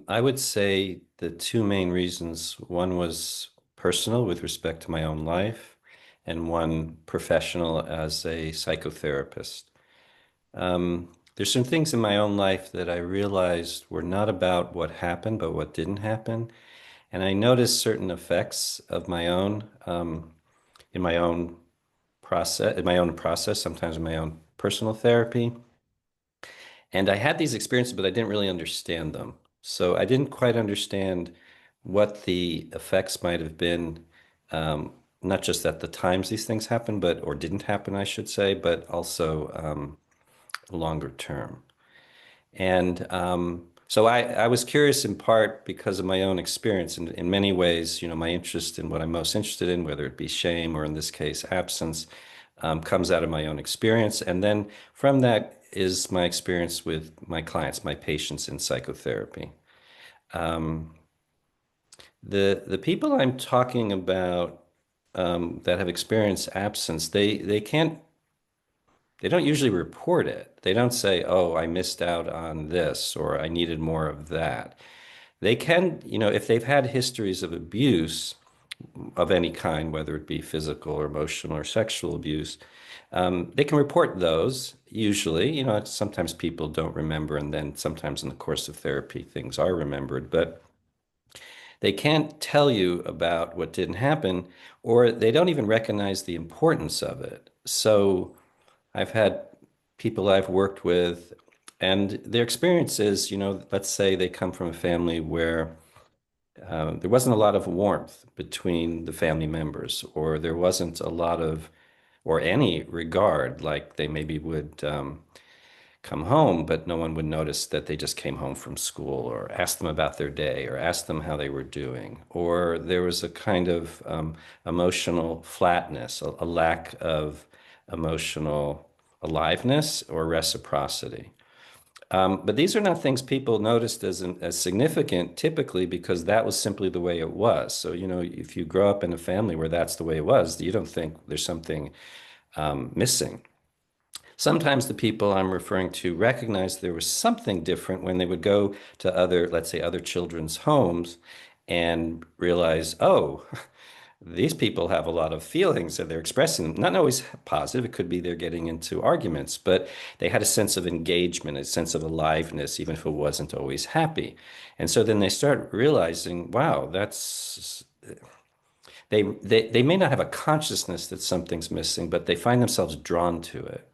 I would say the two main reasons, one was personal with respect to my own life, and one professional as a psychotherapist. There's some things in my own life that I realized were not about what happened, but what didn't happen. And I noticed certain effects of my own, in my own process, sometimes in my own personal therapy. And I had these experiences, but I didn't really understand them. So I didn't quite understand what the effects might have been, not just at the times these things happened, but, or didn't happen, I should say, but also longer term. And so I was curious in part because of my own experience. And in many ways, my interest in what I'm most interested in, whether it be shame or in this case, absence, comes out of my own experience. And then from that is my experience with my clients, my patients in psychotherapy. Um, the people I'm talking about that have experienced absence, they don't usually report it. They don't say, "Oh, I missed out on this," or "I needed more of that." They can, if they've had histories of abuse of any kind, whether it be physical or emotional or sexual abuse, they can report those usually. Sometimes people don't remember, and then sometimes in the course of therapy, things are remembered, but they can't tell you about what didn't happen, or they don't even recognize the importance of it. So I've had people I've worked with, and their experience is, let's say they come from a family where there wasn't a lot of warmth between the family members, or there wasn't a lot of, or any regard, like they maybe would come home, but no one would notice that they just came home from school, or ask them about their day, or ask them how they were doing. Or there was a kind of emotional flatness, a lack of emotional aliveness or reciprocity. But these are not things people noticed as significant typically because that was simply the way it was. So, if you grow up in a family where that's the way it was, you don't think there's something missing. Sometimes the people I'm referring to recognize there was something different when they would go to other, let's say, other children's homes and realize, oh, these people have a lot of feelings and they're expressing them. Not always positive. It could be they're getting into arguments, but they had a sense of engagement, a sense of aliveness, even if it wasn't always happy. And so then they start realizing, wow, they may not have a consciousness that something's missing, but they find themselves drawn to it.